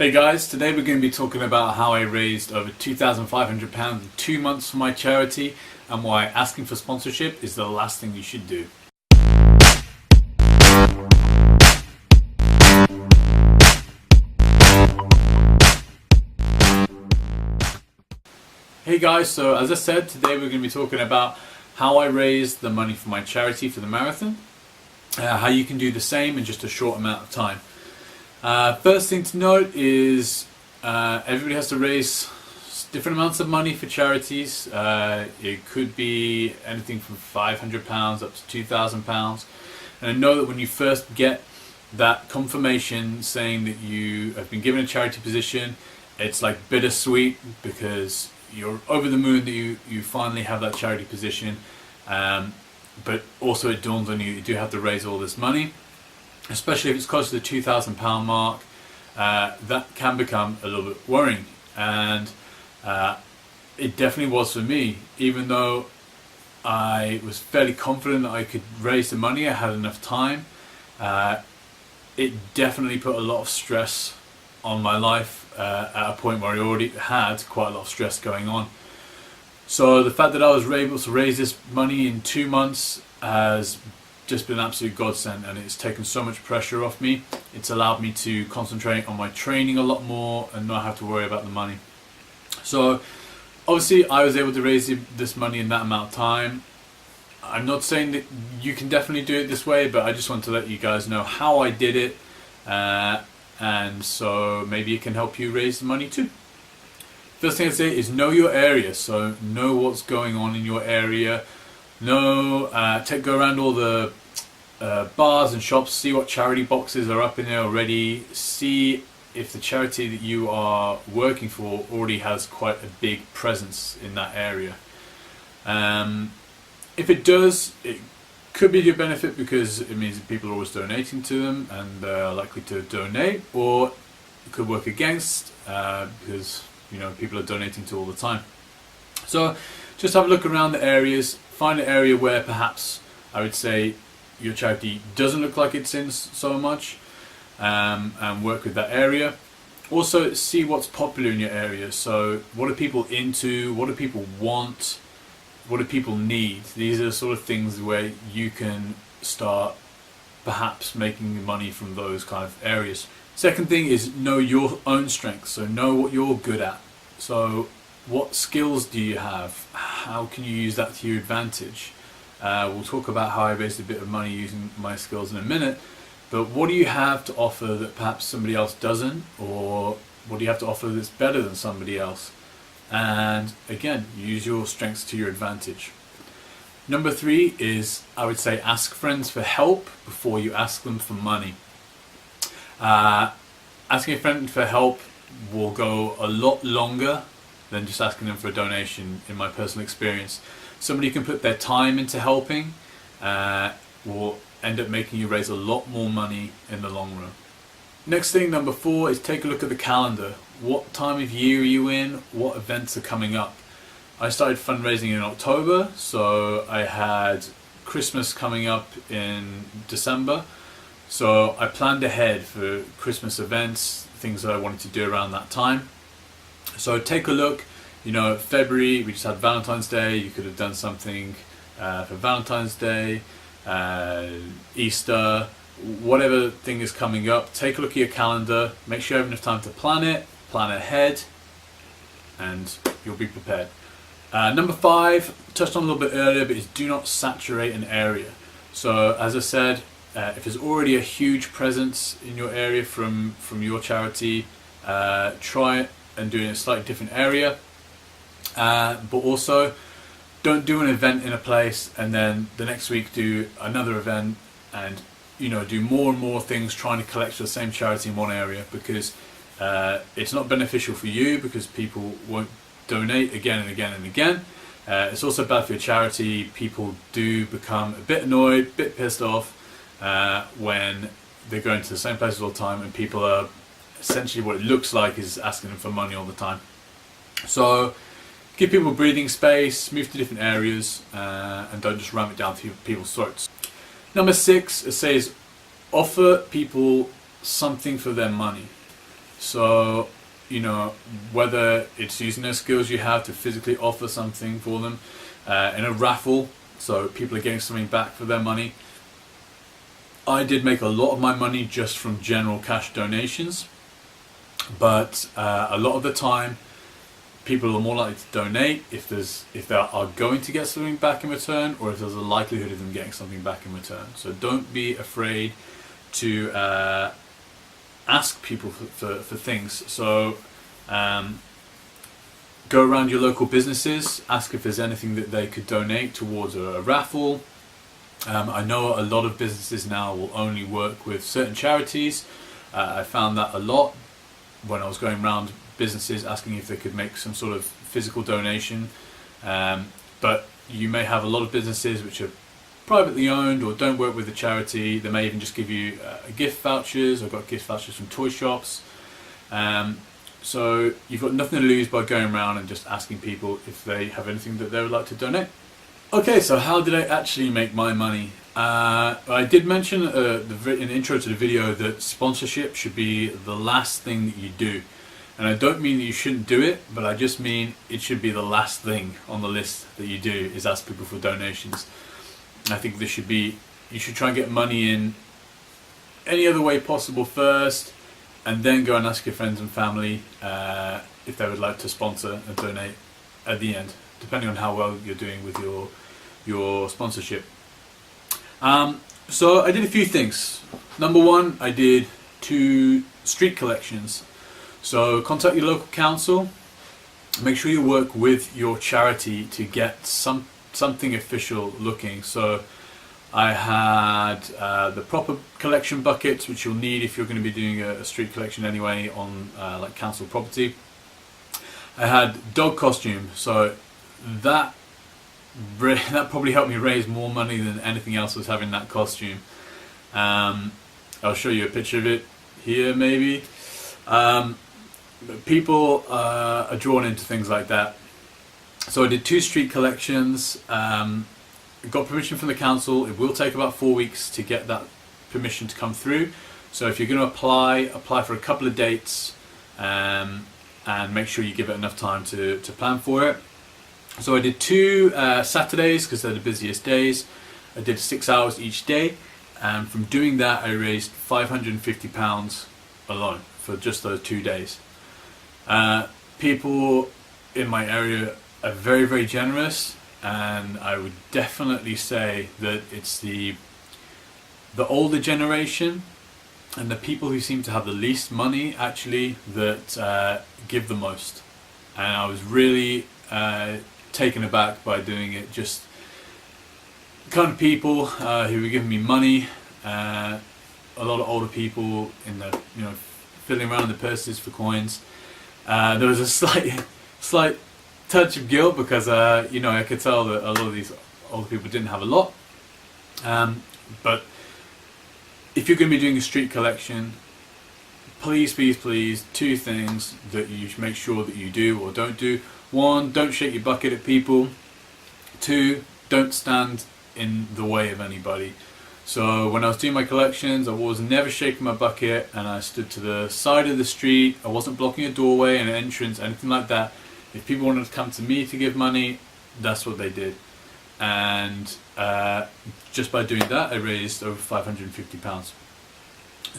Hey guys, today we're going to be talking about how I raised over £2,500 in 2 months for my charity and why asking for sponsorship is the last thing you should do. Hey guys, so as I said, today we're going to be talking about how I raised the money for my charity for the marathon, how you can do the same in just a short amount of time. First thing to note is everybody has to raise different amounts of money for charities. It could be anything from £500 up to £2,000. And I know that when you first get that confirmation saying that you have been given a charity position, it's like bittersweet because you're over the moon that you finally have that charity position. But also it dawns on you do have to raise all this money. Especially if it's close to the £2,000 mark, that can become a little bit worrying, and it definitely was for me. Even though I was fairly confident that I could raise the money, I had enough time, it definitely put a lot of stress on my life at a point where I already had quite a lot of stress going on. So the fact that I was able to raise this money in 2 months has just been an absolute godsend, and it's taken so much pressure off me. It's allowed me to concentrate on my training a lot more and not have to worry about the money. So obviously I was able to raise this money in that amount of time. I'm not saying that you can definitely do it this way, but I just want to let you guys know how I did it, and so maybe it can help you raise the money too. First thing I'd say is know your area, so know what's going on in your area. Go around all the bars and shops, see what charity boxes are up in there already, see if the charity that you are working for already has quite a big presence in that area. If it does, it could be to your benefit because it means that people are always donating to them and they're likely to donate, or it could work against because people are donating to all the time. So just have a look around the areas. Find an area where perhaps I would say your charity doesn't look like it's in so much, and work with that area. Also see what's popular in your area. So what are people into? What do people want? What do people need? These are the sort of things where you can start perhaps making money from those kind of areas. Second thing is know your own strengths. So know what you're good at. So what skills do you have? How can you use that to your advantage? We'll talk about how I raised a bit of money using my skills in a minute, but what do you have to offer that perhaps somebody else doesn't, or what do you have to offer that's better than somebody else? And again, use your strengths to your advantage. Number 3 is, I would say, ask friends for help before you ask them for money. Asking a friend for help will go a lot longer than just asking them for a donation, in my personal experience. Somebody who can put their time into helping will end up making you raise a lot more money in the long run. Next thing, number 4, is take a look at the calendar. What time of year are you in? What events are coming up? I started fundraising in October, so I had Christmas coming up in December. So I planned ahead for Christmas events, things that I wanted to do around that time. So take a look, February, we just had Valentine's Day. You could have done something for Valentine's Day, Easter, whatever thing is coming up. Take a look at your calendar, make sure you have enough time to plan it, plan ahead, and you'll be prepared. Number 5, touched on a little bit earlier, but is do not saturate an area. So as I said, if there's already a huge presence in your area from your charity, try it and do it in a slightly different area, but also don't do an event in a place and then the next week do another event and do more and more things trying to collect for the same charity in one area, because it's not beneficial for you because people won't donate again and again and again. It's also bad for your charity. People do become a bit annoyed, a bit pissed off when they're going to the same places all the time and people are essentially, what it looks like, is asking them for money all the time. So give people breathing space, move to different areas, and don't just ram it down to people's throats. Number 6, it says offer people something for their money. So, you know, whether it's using those skills you have to physically offer something for them in a raffle, so people are getting something back for their money. I did make a lot of my money just from general cash donations, but a lot of the time people are more likely to donate if they are going to get something back in return, or if there's a likelihood of them getting something back in return. So don't be afraid to ask people for things. So go around your local businesses, ask if there's anything that they could donate towards a raffle. I know a lot of businesses now will only work with certain charities. I found that a lot when I was going around businesses asking if they could make some sort of physical donation. But you may have a lot of businesses which are privately owned or don't work with the charity. They may even just give you gift vouchers. I've got gift vouchers from toy shops. So you've got nothing to lose by going around and just asking people if they have anything that they would like to donate. Okay, so how did I actually make my money? I did mention in the intro to the video that sponsorship should be the last thing that you do. And I don't mean that you shouldn't do it, but I just mean it should be the last thing on the list that you do is ask people for donations. I think you should try and get money in any other way possible first, and then go and ask your friends and family if they would like to sponsor and donate at the end, depending on how well you're doing with your sponsorship. So I did a few things. Number one, I did 2 street collections. So contact your local council. Make sure you work with your charity to get something official looking. So I had the proper collection buckets, which you'll need if you're going to be doing a street collection anyway on like council property. I had dog costume, so that probably helped me raise more money than anything else was having that costume. I'll show you a picture of it here maybe. People are drawn into things like that. So I did 2 street collections, got permission from the council. It will take about 4 weeks to get that permission to come through. So if you're going to apply for a couple of dates, and make sure you give it enough time to plan for it. So I did 2 Saturdays because they're the busiest days. I did 6 hours each day, and from doing that I raised £550 alone for just those 2 days. People in my area are very, very generous, and I would definitely say that it's the older generation and the people who seem to have the least money actually that give the most. And I was really taken aback by doing it. Just the kind of people who were giving me money, a lot of older people in the filling around the purses for coins. There was a slight touch of guilt because I could tell that a lot of these older people didn't have a lot. But if you're going to be doing a street collection, please, 2 things that you should make sure that you do or don't do. 1, don't shake your bucket at people. 2, don't stand in the way of anybody. So when I was doing my collections, I was never shaking my bucket, and I stood to the side of the street. I wasn't blocking a doorway, an entrance, anything like that. If people wanted to come to me to give money, that's what they did. And just by doing that, I raised over £550.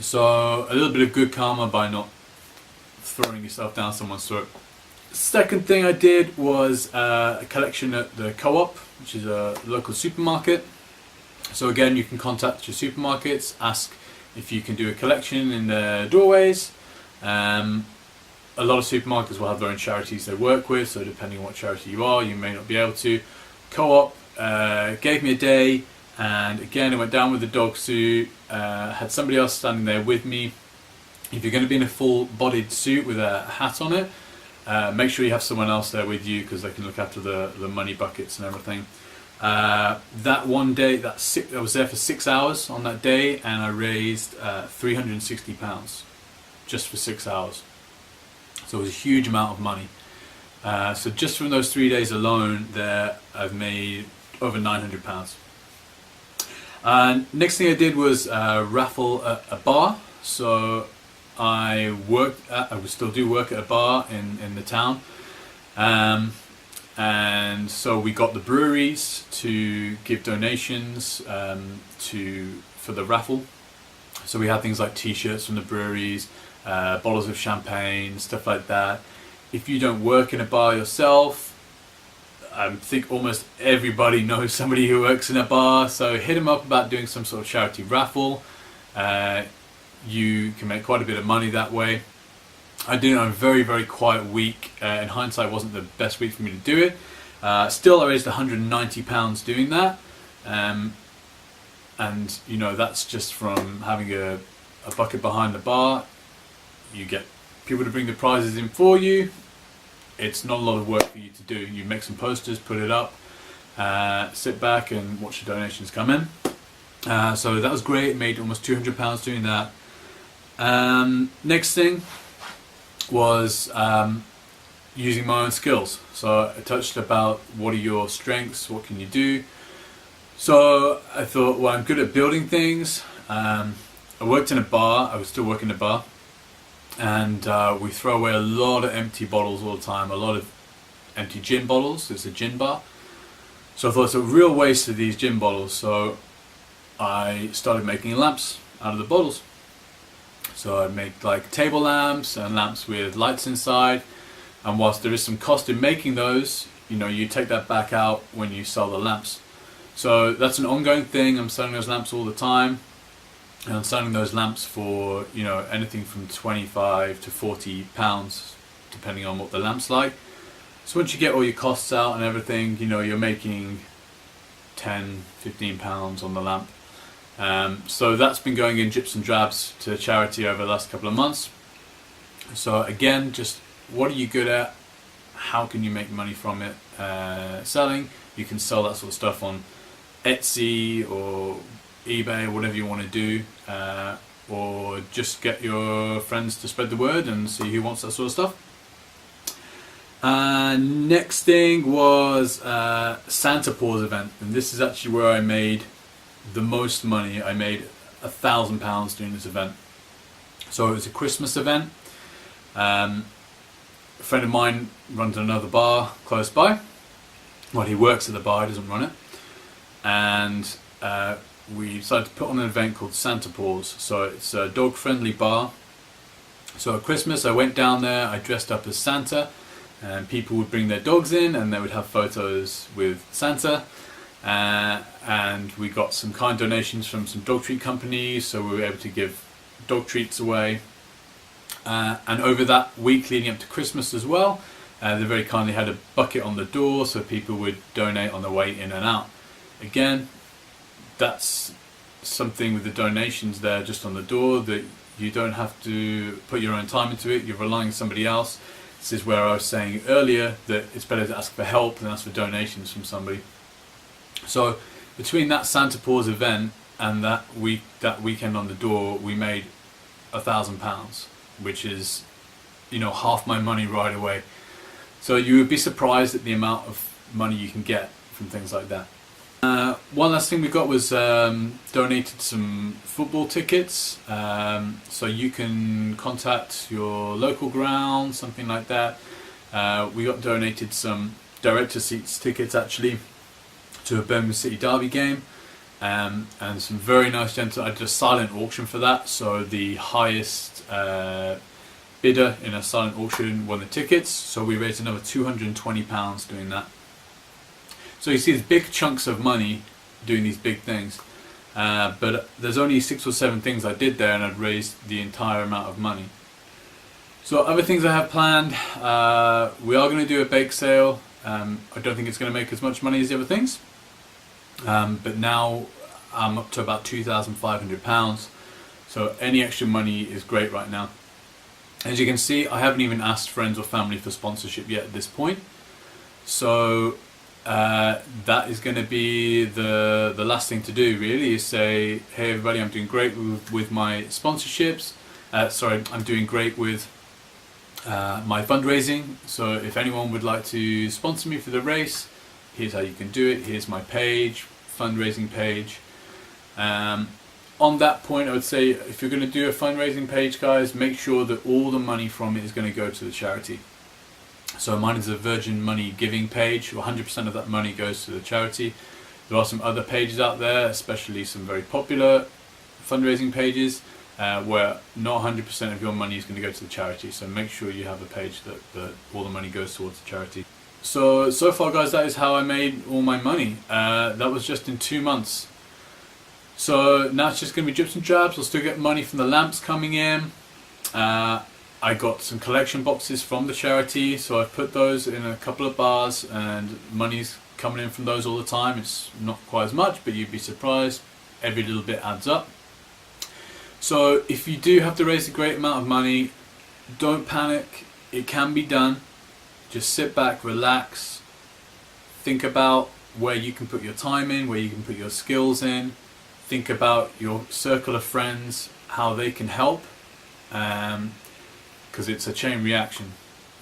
So a little bit of good karma by not throwing yourself down someone's throat. Second thing I did was a collection at the Co-op, which is a local supermarket. So again, you can contact your supermarkets, ask if you can do a collection in their doorways. A lot of supermarkets will have their own charities they work with, so depending on what charity you are, you may not be able to. Co-op gave me a day, and again I went down with the dog suit, had somebody else standing there with me. If you're going to be in a full-bodied suit with a hat on it, make sure you have someone else there with you because they can look after the money buckets and everything. That one day, I was there for 6 hours on that day, and I raised £360 just for 6 hours. So it was a huge amount of money. So just from those 3 days alone, I've made over £900. Next thing I did was raffle a bar. So I still do work at a bar in the town. And so we got the breweries to give donations for the raffle. So we had things like t-shirts from the breweries, bottles of champagne, stuff like that. If you don't work in a bar yourself, I think almost everybody knows somebody who works in a bar, so hit them up about doing some sort of charity raffle. You can make quite a bit of money that way. I did it on a very, very quiet week. In hindsight, it wasn't the best week for me to do it. Still, I raised £190 doing that. And you know, that's just from having a bucket behind the bar. You get people to bring the prizes in for you. It's not a lot of work for you to do. You make some posters, put it up, sit back and watch the donations come in. So that was great. Made almost £200 doing that. Next thing was using my own skills. So I touched about what are your strengths, what can you do. So I thought, well, I'm good at building things. I worked in a bar. I was still working in a bar. And we throw away a lot of empty bottles all the time, a lot of empty gin bottles. It's a gin bar. So I thought it's a real waste of these gin bottles. So I started making lamps out of the bottles. So I make like table lamps and lamps with lights inside. And whilst there is some cost in making those, you know, you take that back out when you sell the lamps. So that's an ongoing thing. I'm selling those lamps all the time. And I'm selling those lamps for, you know, anything from 25 to 40 pounds, depending on what the lamp's like. So once you get all your costs out and everything, you know, you're making 10, 15 pounds on the lamp. So that's been going in drips and drabs to charity over the last couple of months. So again, just what are you good at? How can you make money from it? Selling. You can sell that sort of stuff on Etsy or eBay, whatever you want to do, or just get your friends to spread the word and see who wants that sort of stuff. Next thing was Santa Paws event, and this is actually where I made the most money. I made £1,000 doing this event. So it was a Christmas event. A friend of mine runs another bar close by. Well, he works at the bar, he doesn't run it. And we decided to put on an event called Santa Paws. So it's a dog-friendly bar. So at Christmas I went down there, I dressed up as Santa, and people would bring their dogs in and they would have photos with Santa. And we got some kind donations from some dog treat companies, so we were able to give dog treats away. And over that week leading up to Christmas as well, they very kindly had a bucket on the door so people would donate on their way in and out. Again, that's something with the donations there just on the door, that you don't have to put your own time into it, you're relying on somebody else. This is where I was saying earlier that it's better to ask for help than ask for donations from somebody. So between that Santa Paws event and that weekend on the door, we made £1,000, which is, you know, half my money right away. So you would be surprised at the amount of money you can get from things like that. One last thing we got was donated some football tickets. So you can contact your local ground, something like that. We got donated some director seats tickets actually to a Birmingham City Derby game, and some very nice gentlemen. I did a silent auction for that, so the highest bidder in a silent auction won the tickets. So we raised another £220 doing that. So you see these big chunks of money doing these big things, but there's only 6 or 7 things I did there and I'd raised the entire amount of money. So other things I have planned, we are going to do a bake sale. I don't think it's going to make as much money as the other things, but now I'm up to about £2,500, so any extra money is great right now. As you can see, I haven't even asked friends or family for sponsorship yet at this point. So that is going to be the last thing to do, really, is say, hey everybody, I'm doing great with my sponsorships. I'm doing great with my fundraising. So if anyone would like to sponsor me for the race, here's how you can do it. Here's my page, fundraising page. On on that point, I would say if you're going to do a fundraising page, guys, make sure that all the money from it is going to go to the charity. So mine is a Virgin Money giving page, 100% of that money goes to the charity. There are some other pages out there, especially some very popular fundraising pages, where not 100% of your money is going to go to the charity. So make sure you have a page that all the money goes towards the charity. So far, guys, that is how I made all my money. That was just in 2 months. So now it's just going to be drips and drabs. I'll still get money from the lamps coming in. I got some collection boxes from the charity, so I've put those in a couple of bars, and money's coming in from those all the time. It's not quite as much, but you'd be surprised. Every little bit adds up. So if you do have to raise a great amount of money, don't panic. It can be done. Just sit back, relax, think about where you can put your time in, where you can put your skills in. Think about your circle of friends, how they can help, because it's a chain reaction.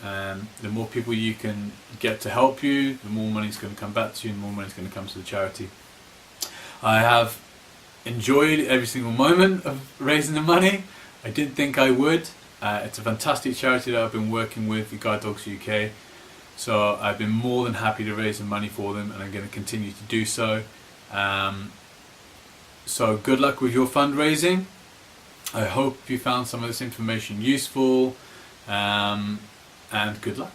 The more people you can get to help you, the more money is going to come back to you, and the more money is going to come to the charity. I have enjoyed every single moment of raising the money. I didn't think I would. It's a fantastic charity that I've been working with Guide Dogs UK. So I've been more than happy to raise the money for them, and I'm going to continue to do so. So good luck with your fundraising. I hope you found some of this information useful, and good luck.